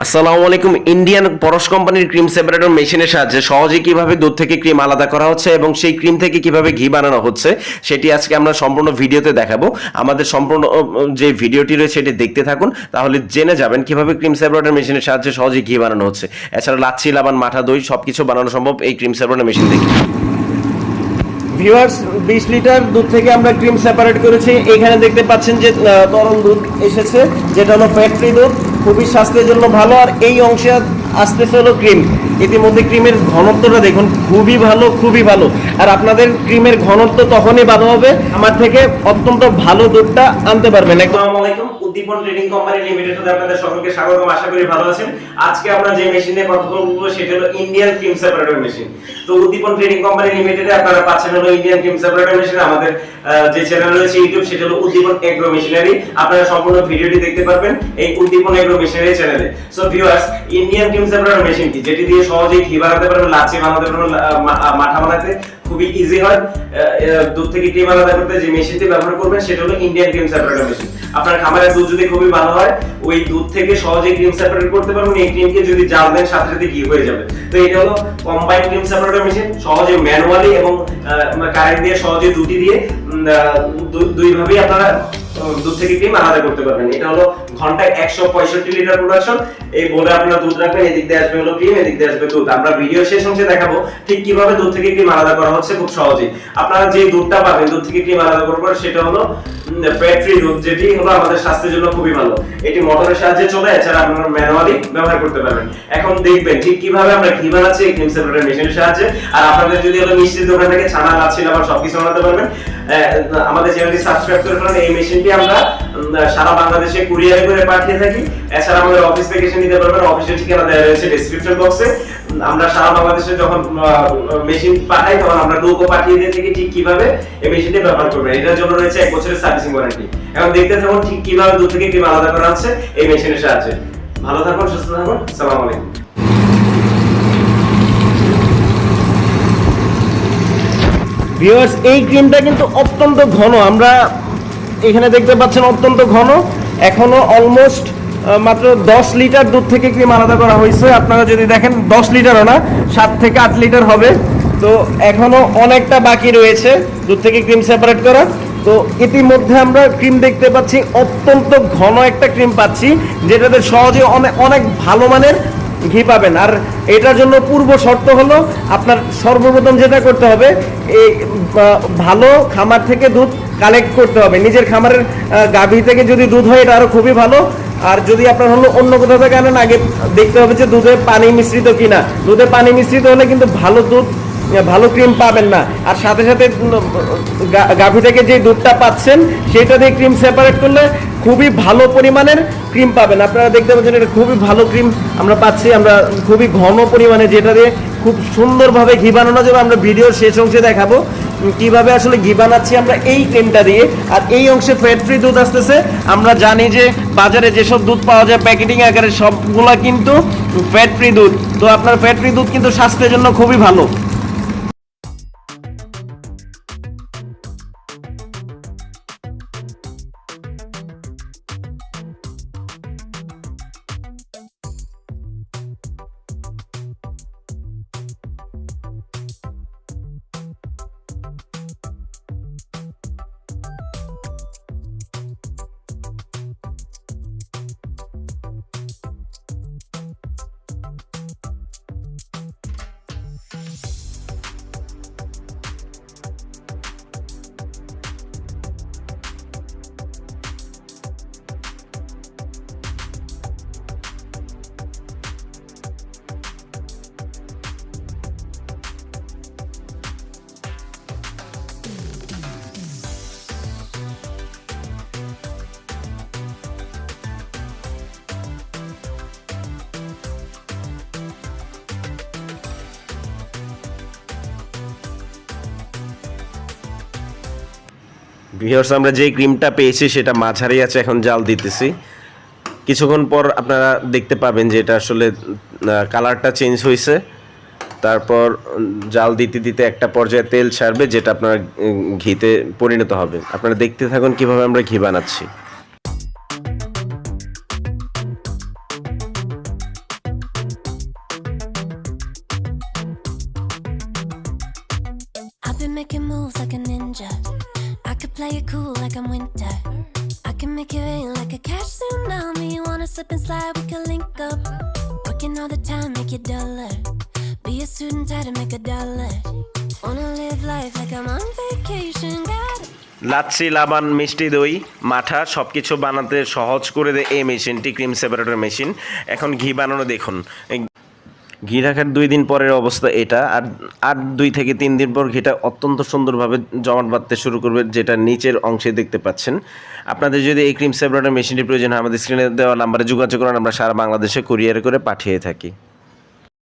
আসসালামু আলাইকুম। ইন্ডিয়ান পরশ কোম্পানির ক্রিম সেপারেটর মেশিনের সাহায্যে সহজে কিভাবে দুধ থেকে ক্রিম আলাদা করা হচ্ছে এবং সেই ক্রিম থেকে কিভাবে ঘি বানানো হচ্ছে সেটি আজকে আমরা সম্পূর্ণ ভিডিওতে দেখাবো। আমাদের সম্পূর্ণ যে ভিডিওটি রয়েছে সেটি দেখতে থাকুন, তাহলে জেনে যাবেন কিভাবে ক্রিম সেপারেটর মেশিনের সাহায্যে সহজে ঘি বানানো হচ্ছে। এছাড়া লাচ্ছি, লাবান, মাঠা, দই সবকিছু বানানো সম্ভব এই ক্রিম সেপারেটর মেশিন থেকে। ভিউয়ার্স, 20 লিটার দুধ থেকে আমরা ক্রিম সেপারেট করেছি। এখানে দেখতে পাচ্ছেন যে তরল দুধ এসেছে, যেটা হলো ফ্যাট ফ্রি দুধ, খুবই স্বাস্থ্যের জন্য ভালো। আর এই অংশে আসতেছে হলো ক্রিম। ইতিমধ্যে ক্রিমের ঘনত্বটা দেখুন, খুবই ভালো, খুবই ভালো। আর আপনাদের ক্রিমের ঘনত্ব তখনই ভালো হবে আমার থেকে অত্যন্ত ভালো দুধটা আনতে পারবেন। আসসালামু আলাইকুম। উদ্দীপন ট্রেডিং কোম্পানি লিমিটেডে আপনাদের সকলকে স্বাগতম। আশা করি ভালো আছেন। আজকে আমরা যে মেশিন নিয়ে কথা বলবো সেটা হলো ইন্ডিয়ান ক্রিম সেপারেটর মেশিন। তো উদ্দীপন ট্রেডিং কোম্পানি লিমিটেডে আপনারা পাচ্ছেন হলো ইন্ডিয়ান ক্রিম সেপারেটর মেশিন। আমাদের যে চ্যানেল রয়েছে ইউটিউব, সেটা হলো উদ্দীপন এগ্রো মেশিনারি। আপনারা সম্পূর্ণ ভিডিওটি দেখতে পারবেন এই উদ্দীপন এগ্রো মেশিনারি চ্যানেলে। So viewers, Indian cream separator machine কি, যেটি দিয়ে সহজেই ঘি বানাতে পারবেন, লাচ্ছি বানাতে পারবেন, মাঠা বানাতে খুবই ইজি হয়। দুধ থেকে ক্রিম আলাদা করতে যে মেশিনটি ব্যবহার করবেন সেটা হলো ইন্ডিয়ান ক্রিম সেপারেটর মেশিন। আপনার খামারের দুধ যদি খুবই ভালো হয়, ওই দুধ থেকে সহজেই ক্রিম সেপারেট করতে পারবেন। এই ক্রিমকে যদি জাল দেন, সাথে সাথে ঘি হয়ে যাবে। তো এটা হলো কম্বাইন্ড ক্রিম সেপারেটর মেশিন। সহজে ম্যানুয়ালি এবং কারেন্ট দিয়ে সহজে দুটি দিয়ে দুই ভাবেই আপনারা দুধ থেকে ক্রিম আলাদা করতে পারবেন। এটা হলো ঘন্টায় 165 লিটার প্রোডাকশন। এই বলে আপনারা দুধ রাখবেন, এদিক দিয়ে আসবে হলো ক্রিম, এদিক দিয়ে আসবে দুধ। আমরা ভিডিও শেষ অংশে দেখাবো ঠিক কিভাবে দুধ থেকে ক্রিম আলাদা করা হচ্ছে খুব সহজেই। আপনারা যে দুধটা পাবেন দুধ থেকে ক্রিম আলাদা করবেন সেটা হলো ফ্যাট ফ্রি দুধ, যেটি হলো আমাদের স্বাস্থ্যের জন্য খুবই ভালো। এটি মোটরের সাহায্যে চলে, এছাড়া আপনারা ম্যানুয়ালি ব্যবহার করতে পারবেন। এখন দেখবেন ঠিক কিভাবে আমরা ঘি বানাচ্ছি এই ক্রিম সেপারেটর মেশিনের সাহায্যে। আর আপনাদের যদি হলো মিষ্টির দোকান থেকে ছানা, লাচ্ছি, লাবান সবকিছু বানাতে পারবেন। আমাদের চ্যানেলটি সাবস্ক্রাইব করে ফেলুন। এই মেশিনটি আমরা সারা বাংলাদেশে কুরিয়ারে করে পাঠিয়ে থাকি। এছাড়া আমাদের অফিস থেকে এসে নিতে পারবেন। অফিসের ঠিকানা দেওয়া রয়েছে ডেসক্রিপশন বক্সে। আমরা সারা বাংলাদেশে যখন মেশিন পাঠাই তখন আমরা নৌকো পাঠিয়ে দিয়ে থাকি ঠিক কিভাবে এই মেশিনটি ব্যবহার করবেন। এটার জন্য রয়েছে 1 বছরের সার্ভিসিং ওয়ারেন্টি। এখন দেখতে থাকুন ঠিক কিভাবে দুধ থেকে ক্রিম আলাদা করা হচ্ছে এই মেশিনের সাহায্যে। ভালো থাকুন, সুস্থ থাকুন। আসসালামু আলাইকুম। ভিউয়ার্স, এই ক্রিমটা কিন্তু অত্যন্ত ঘন। আমরা এখানে দেখতে পাচ্ছেন অত্যন্ত ঘন। এখনো অলমোস্ট মাত্র 10 লিটার দুধ থেকে ক্রিম আলাদা করা হয়েছে। আপনারা যদি দেখেন 10 লিটারও না, 7 থেকে 8 লিটার হবে। তো এখনো অনেকটা বাকি রয়েছে দুধ থেকে ক্রিম সেপারেট করা। তো ইতিমধ্যে আমরা ক্রিম দেখতে পাচ্ছি, অত্যন্ত ঘন একটা ক্রিম পাচ্ছি, যেটাতে সহজে অনেক অনেক ভালো মানের ঘি পাবেন। আর এটার জন্য পূর্ব শর্ত হলো আপনার সর্বপ্রথম যেটা করতে হবে, এই ভালো খামার থেকে দুধ কালেক্ট করতে হবে। নিজের খামারের গাভী থেকে যদি দুধ হয় এটা আরো খুবই ভালো। আর যদি আপনার হলো অন্য কোথাও থেকে আনেন, আগে দেখতে হবে যে দুধে পানি মিশ্রিত কিনা। দুধে পানি মিশ্রিত হলে কিন্তু ভালো দুধ, ভালো ক্রিম পাবেন না। আর সাথে সাথে গাভী থেকে যে দুধটা পাচ্ছেন সেটা দিয়ে ক্রিম সেপারেট করলে খুবই ভালো পরিমাণের ক্রিম পাবেন। আপনারা দেখতে পাচ্ছেন এটা খুবই ভালো ক্রিম আমরা পাচ্ছি। আমরা খুবই ঘন পরিমাণে, যেটা দিয়ে খুব সুন্দরভাবে ঘি বানানো যাবে। আমরা ভিডিওর শেষ অংশে দেখাবো কিভাবে আসলে ঘি বানাচ্ছি আমরা এই ক্রিমটা দিয়ে। আর এই অংশে ফ্যাট ফ্রি দুধ আসতেছে। আমরা জানি যে বাজারে যেসব দুধ পাওয়া যায় প্যাকেটিং আকারে, সবগুলা কিন্তু ফ্যাট ফ্রি দুধ। তো আপনার ফ্যাট ফ্রি দুধ কিন্তু স্বাস্থ্যের জন্য খুবই ভালো। ভিউয়ার্স, আমরা যে ক্রিমটা পেয়েছি সেটা মাঝারি আছে, এখন জাল দিতেছি। কিছুক্ষণ পর আপনারা দেখতে পাবেন যে এটা আসলে কালারটা চেঞ্জ হয়েছে। তারপর জাল দিতে দিতে একটা পর্যায়ে তেল ছাড়বে, যেটা আপনার ঘিতে পরিণত হবে। আপনারা দেখতে থাকুন কিভাবে আমরা ঘি বানাচ্ছি। making moves like a ninja. I could play it cool like I'm winter. I can make it rain like a cash tsunami. You wanna slip and slide, we can link up. Working all the time, make it duller. Be a student, try to make $1. Wanna live life like I'm on vacation. Got it. Lassi, লাবান, মিষ্টি দই, মাঠা সব কিছু বানাতে সহজ করে দেয় এই মেশিনটি, ক্রিম সেপারেটর মেশিন। এখন ঘি বানানো দেখুন, ঘি রাখার 2 দিন পরের অবস্থা এটা, আর 2 থেকে 3 দিন পর ঘিটা অত্যন্ত সুন্দরভাবে জমাট বাঁধতে শুরু করবে, যেটা নিচের অংশে দেখতে পাচ্ছেন। আপনাদের যদি এই ক্রিম সেপারেটর মেশিনটি প্রয়োজন হয়, আমাদের স্ক্রিনে দেওয়া নাম্বারে যোগাযোগ করুন, আমরা সারা বাংলাদেশে কুরিয়ার করে পাঠিয়ে থাকি।